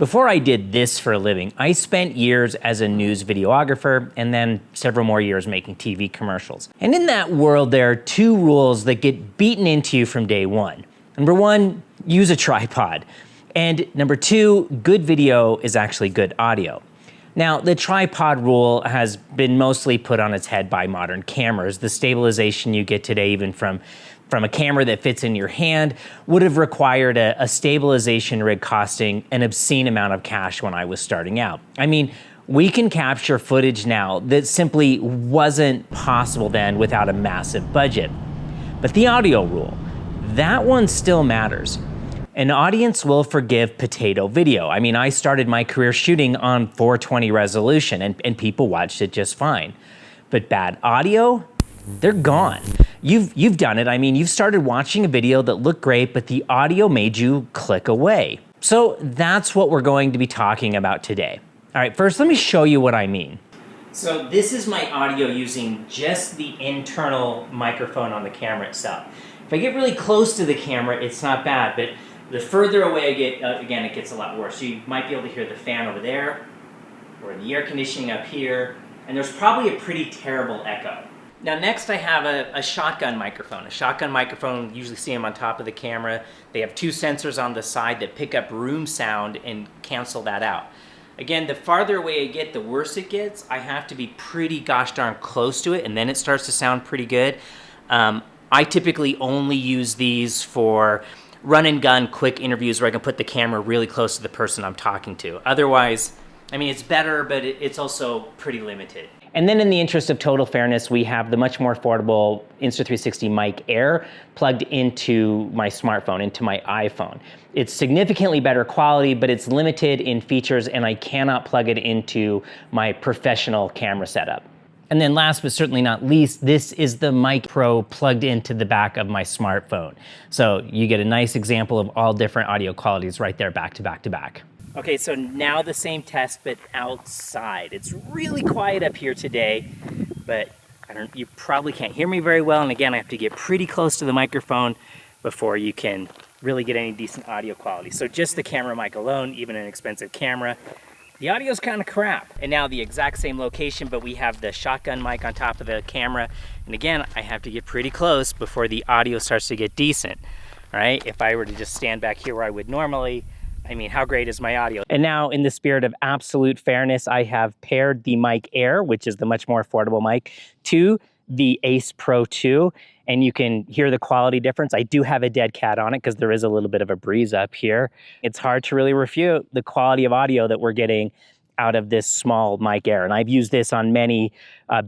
Before I did this for a living, I spent years as a news videographer and then several more years making TV commercials. And in that world, there are two rules that get beaten into you from day one. Number one, use a tripod. And number two, good video is actually good audio. Now, the tripod rule has been mostly put on its head by modern cameras. The stabilization you get today, even from a camera that fits in your hand, would have required a stabilization rig costing an obscene amount of cash when I was starting out. I mean, we can capture footage now that simply wasn't possible then without a massive budget. But the audio rule, that one still matters. An audience will forgive potato video. I mean, I started my career shooting on 420 resolution and people watched it just fine. But bad audio, they're gone. You've done it. I mean, you've started watching a video that looked great, but the audio made you click away. So that's what we're going to be talking about today. All right, first let me show you what I mean. So this is my audio using just the internal microphone on the camera itself. If I get really close to the camera, it's not bad, but the further away I get, again, it gets a lot worse. So you might be able to hear the fan over there, or the air conditioning up here, and there's probably a pretty terrible echo. Now next I have a shotgun microphone. A shotgun microphone, you usually see them on top of the camera. They have two sensors on the side that pick up room sound and cancel that out. Again, the farther away I get, the worse it gets. I have to be pretty gosh darn close to it, and then it starts to sound pretty good. I typically only use these for run and gun quick interviews where I can put the camera really close to the person I'm talking to. Otherwise, I mean, it's better, but it's also pretty limited. And then in the interest of total fairness, we have the much more affordable Insta360 Mic Air plugged into my smartphone, into my iPhone. It's significantly better quality, but it's limited in features and I cannot plug it into my professional camera setup. And then last but certainly not least, this is the Mic Pro plugged into the back of my smartphone. So you get a nice example of all different audio qualities right there, back to back to back. Okay, so now the same test, but outside. It's really quiet up here today, but you probably can't hear me very well. And again, I have to get pretty close to the microphone before you can really get any decent audio quality. So just the camera mic alone, even an expensive camera, the audio's kind of crap. And now the exact same location, but we have the shotgun mic on top of the camera. And again, I have to get pretty close before the audio starts to get decent, right? If I were to just stand back here where I would normally, I mean, how great is my audio? And now, in the spirit of absolute fairness, I have paired the Mic Air, which is the much more affordable mic, to the Ace Pro 2, and you can hear the quality difference. I do have a dead cat on it because there is a little bit of a breeze up here. It's hard to really refute the quality of audio that we're getting out of this small Mic Air, and I've used this on many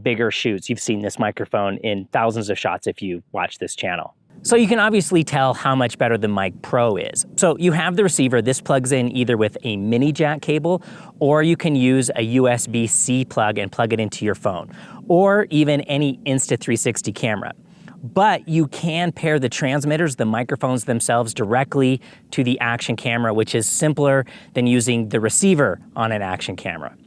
bigger shoots. You've seen this microphone in thousands of shots if you watch this channel. So you can obviously tell how much better the Mic Pro is. So you have the receiver. This plugs in either with a mini jack cable, or you can use a USB-C plug and plug it into your phone, or even any Insta360 camera. But you can pair the transmitters, the microphones themselves, directly to the action camera, which is simpler than using the receiver on an action camera.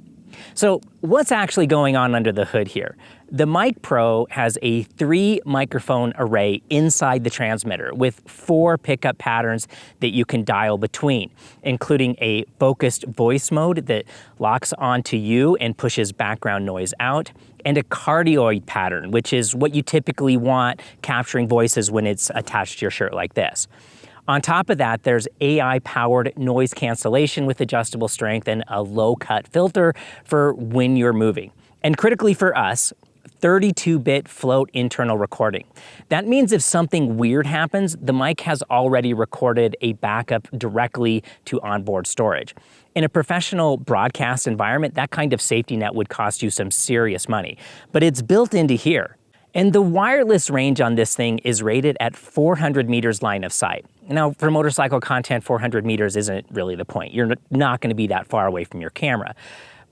So what's actually going on under the hood here? The Mic Pro has a 3 microphone array inside the transmitter with 4 pickup patterns that you can dial between, including a focused voice mode that locks onto you and pushes background noise out, and a cardioid pattern, which is what you typically want capturing voices when it's attached to your shirt like this. On top of that, there's AI-powered noise cancellation with adjustable strength and a low-cut filter for when you're moving. And critically for us, 32-bit float internal recording. That means if something weird happens, the mic has already recorded a backup directly to onboard storage. In a professional broadcast environment, that kind of safety net would cost you some serious money, but it's built into here. And the wireless range on this thing is rated at 400 meters line of sight. Now, for motorcycle content, 400 meters isn't really the point. You're not going to be that far away from your camera.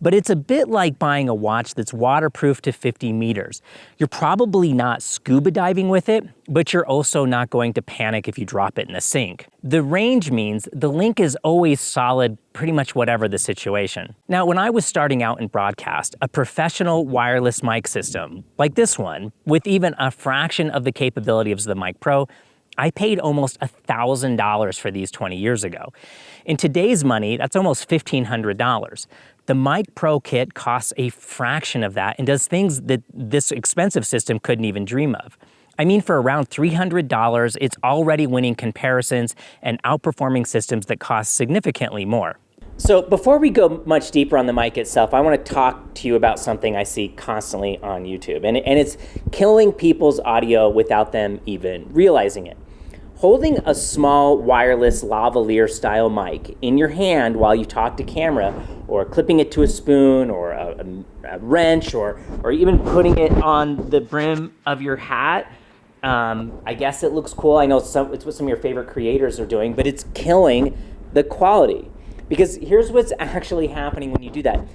But it's a bit like buying a watch that's waterproof to 50 meters. You're probably not scuba diving with it, but you're also not going to panic if you drop it in the sink. The range means the link is always solid, pretty much whatever the situation. Now, when I was starting out in broadcast, a professional wireless mic system, like this one, with even a fraction of the capability of the Mic Pro, I paid almost $1,000 for these 20 years ago. In today's money, that's almost $1,500. The Mic Pro kit costs a fraction of that and does things that this expensive system couldn't even dream of. I mean, for around $300, it's already winning comparisons and outperforming systems that cost significantly more. So before we go much deeper on the mic itself, I want to talk to you about something I see constantly on YouTube, and it's killing people's audio without them even realizing it. Holding a small wireless lavalier style mic in your hand while you talk to camera, or clipping it to a spoon or a wrench, or even putting it on the brim of your hat, I guess it looks cool. I know it's what some of your favorite creators are doing, but it's killing the quality. Because here's what's actually happening when you do that.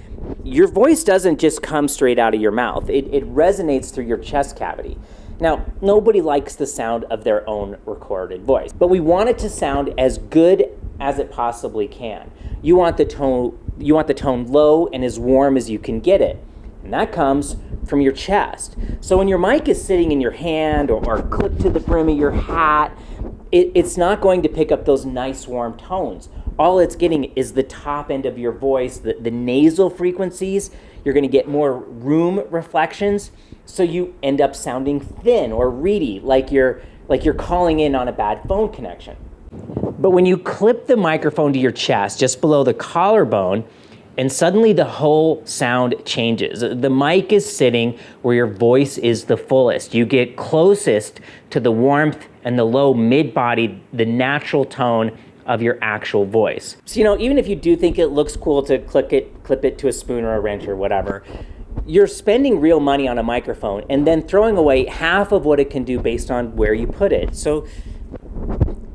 Your voice doesn't just come straight out of your mouth. It resonates through your chest cavity. Now, nobody likes the sound of their own recorded voice, but we want it to sound as good as it possibly can. You want the tone low and as warm as you can get it. And that comes from your chest. So when your mic is sitting in your hand or clipped to the brim of your hat, it's not going to pick up those nice warm tones. All it's getting is the top end of your voice, the nasal frequencies. You're going to get more room reflections, so you end up sounding thin or reedy, like you're calling in on a bad phone connection. But when you clip the microphone to your chest, just below the collarbone, and suddenly the whole sound changes. The mic is sitting where your voice is the fullest. You get closest to the warmth and the low mid-body, the natural tone of your actual voice. So, even if you do think it looks cool to clip it to a spoon or a wrench or whatever, you're spending real money on a microphone and then throwing away half of what it can do based on where you put it. So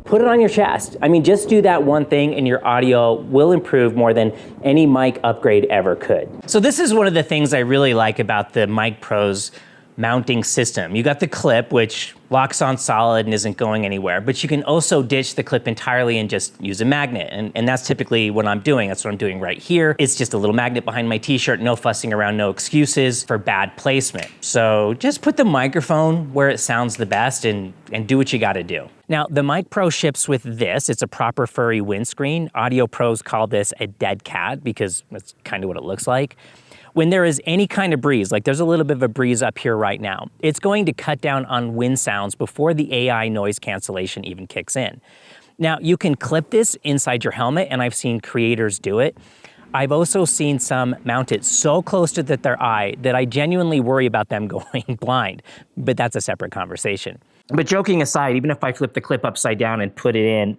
put it on your chest. I mean, just do that one thing and your audio will improve more than any mic upgrade ever could. So this is one of the things I really like about the Mic Pro's mounting system. You got the clip, which locks on solid and isn't going anywhere, but you can also ditch the clip entirely and just use a magnet. And that's typically what I'm doing. That's what I'm doing right here. It's just a little magnet behind my t-shirt, no fussing around, no excuses for bad placement. So just put the microphone where it sounds the best and do what you gotta do. Now, the Mic Pro ships with this. It's a proper furry windscreen. Audio pros call this a dead cat because that's kind of what it looks like. When there is any kind of breeze, like there's a little bit of a breeze up here right now, it's going to cut down on wind sounds before the AI noise cancellation even kicks in. Now, you can clip this inside your helmet, and I've seen creators do it. I've also seen some mount it so close to their eye that I genuinely worry about them going blind, but that's a separate conversation. But joking aside, even if I flip the clip upside down and put it in,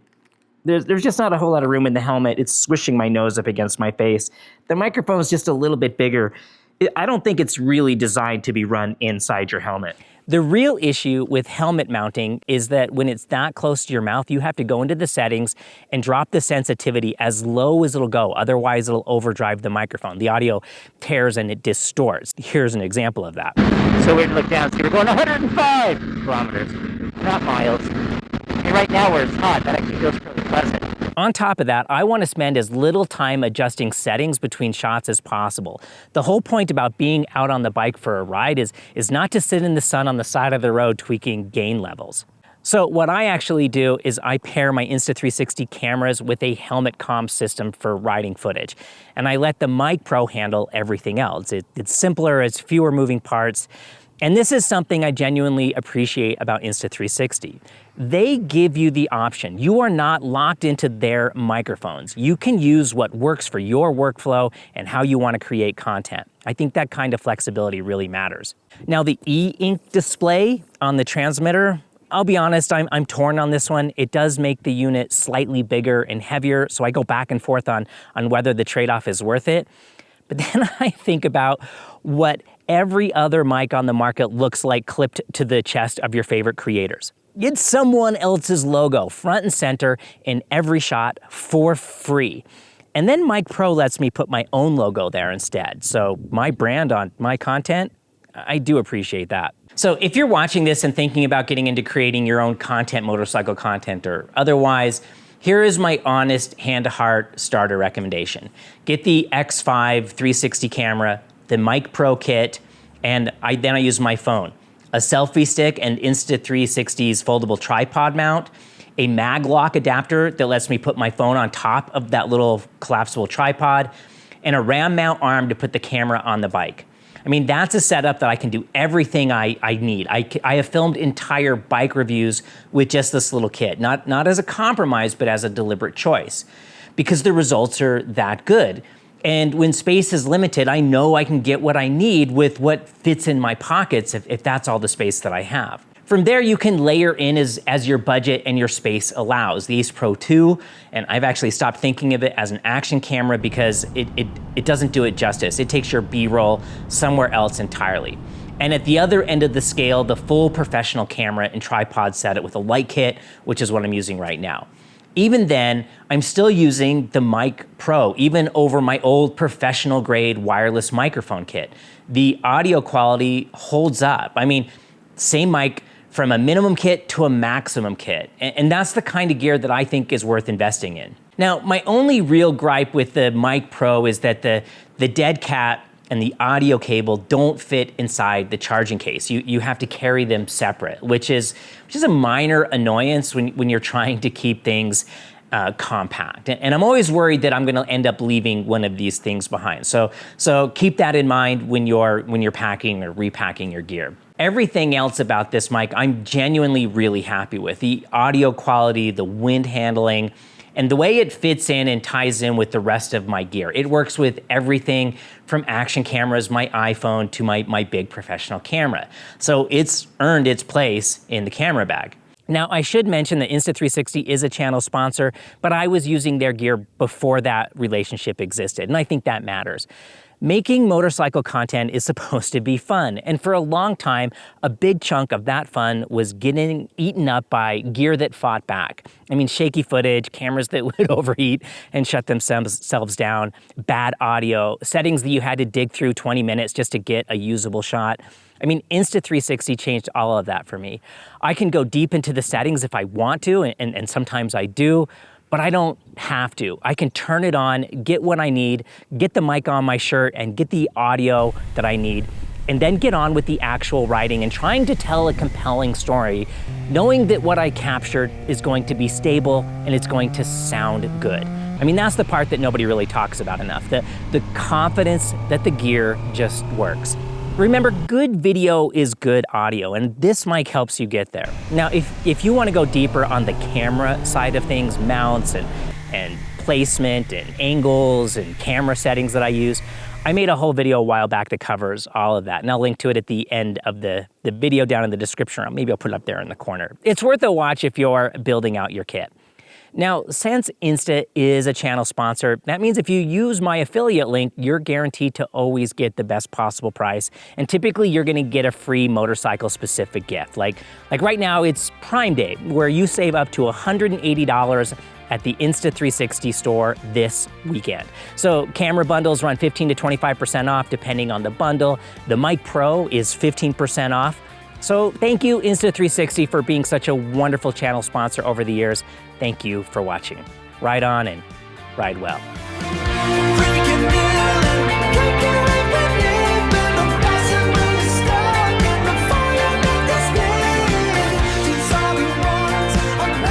there's just not a whole lot of room in the helmet. It's swishing my nose up against my face. The microphone is just a little bit bigger. I don't think it's really designed to be run inside your helmet. The real issue with helmet mounting is that when it's that close to your mouth, you have to go into the settings and drop the sensitivity as low as it'll go. Otherwise, it'll overdrive the microphone. The audio tears and it distorts. Here's an example of that. So we're gonna look down, see we're going 105 kilometers, not miles. And right now where it's hot, that actually feels really pleasant. On top of that, I want to spend as little time adjusting settings between shots as possible. The whole point about being out on the bike for a ride is not to sit in the sun on the side of the road tweaking gain levels. So what I actually do is I pair my Insta360 cameras with a helmet comm system for riding footage. And I let the Mic Pro handle everything else. It's simpler, it's fewer moving parts. And this is something I genuinely appreciate about Insta360. They give you the option. You are not locked into their microphones. You can use what works for your workflow and how you want to create content. I think that kind of flexibility really matters. Now, the e-ink display on the transmitter, I'll be honest, I'm torn on this one. It does make the unit slightly bigger and heavier, so I go back and forth on whether the trade-off is worth it. But then I think about what every other mic on the market looks like clipped to the chest of your favorite creators. It's someone else's logo front and center in every shot for free. And then Mic Pro lets me put my own logo there instead. So my brand on my content, I do appreciate that. So if you're watching this and thinking about getting into creating your own content, motorcycle content or otherwise, here is my honest hand-to-heart starter recommendation. Get the X5 360 camera, the Mic Pro kit, and then I use my phone. a selfie stick and Insta360's foldable tripod mount, a mag lock adapter that lets me put my phone on top of that little collapsible tripod, and a RAM mount arm to put the camera on the bike. I mean, that's a setup that I can do everything I need. I have filmed entire bike reviews with just this little kit, not as a compromise, but as a deliberate choice, because the results are that good. And when space is limited, I know I can get what I need with what fits in my pockets if that's all the space that I have. From there, you can layer in as your budget and your space allows. The Ace Pro 2, and I've actually stopped thinking of it as an action camera because it doesn't do it justice. It takes your B-roll somewhere else entirely. And at the other end of the scale, the full professional camera and tripod setup with a light kit, which is what I'm using right now. Even then, I'm still using the Mic Pro, even over my old professional grade wireless microphone kit. The audio quality holds up. I mean, same mic, from a minimum kit to a maximum kit. And that's the kind of gear that I think is worth investing in. Now, my only real gripe with the Mic Pro is that the dead cat and the audio cable don't fit inside the charging case. You have to carry them separate, which is a minor annoyance when you're trying to keep things compact. And I'm always worried that I'm gonna end up leaving one of these things behind. So keep that in mind when you're packing or repacking your gear. Everything else about this mic, I'm genuinely really happy with. The audio quality, the wind handling, and the way it fits in and ties in with the rest of my gear. It works with everything from action cameras, my iPhone, to my big professional camera. So it's earned its place in the camera bag. Now, I should mention that Insta360 is a channel sponsor, but I was using their gear before that relationship existed, and I think that matters. Making motorcycle content is supposed to be fun, and for a long time, a big chunk of that fun was getting eaten up by gear that fought back. I mean, shaky footage, cameras that would overheat and shut themselves down, bad audio, settings that you had to dig through 20 minutes just to get a usable shot. I mean, Insta360 changed all of that for me. I can go deep into the settings if I want to, and sometimes I do, but I don't have to. I can turn it on, get what I need, get the mic on my shirt, and get the audio that I need, and then get on with the actual writing and trying to tell a compelling story, knowing that what I captured is going to be stable and it's going to sound good. I mean, that's the part that nobody really talks about enough, the confidence that the gear just works. Remember, good video is good audio, and this mic helps you get there. Now, if you want to go deeper on the camera side of things, mounts and placement and angles and camera settings that I use, I made a whole video a while back that covers all of that, and I'll link to it at the end of the video down in the description. Maybe I'll put it up there in the corner. It's worth a watch if you're building out your kit. Now, since Insta is a channel sponsor, that means if you use my affiliate link, you're guaranteed to always get the best possible price. And typically you're gonna get a free motorcycle specific gift. Like right now, it's Prime Day, where you save up to $180 at the Insta360 store this weekend. So camera bundles run 15 to 25% off depending on the bundle. The Mic Pro is 15% off. So thank you, Insta360, for being such a wonderful channel sponsor over the years. Thank you for watching. Ride on and ride well.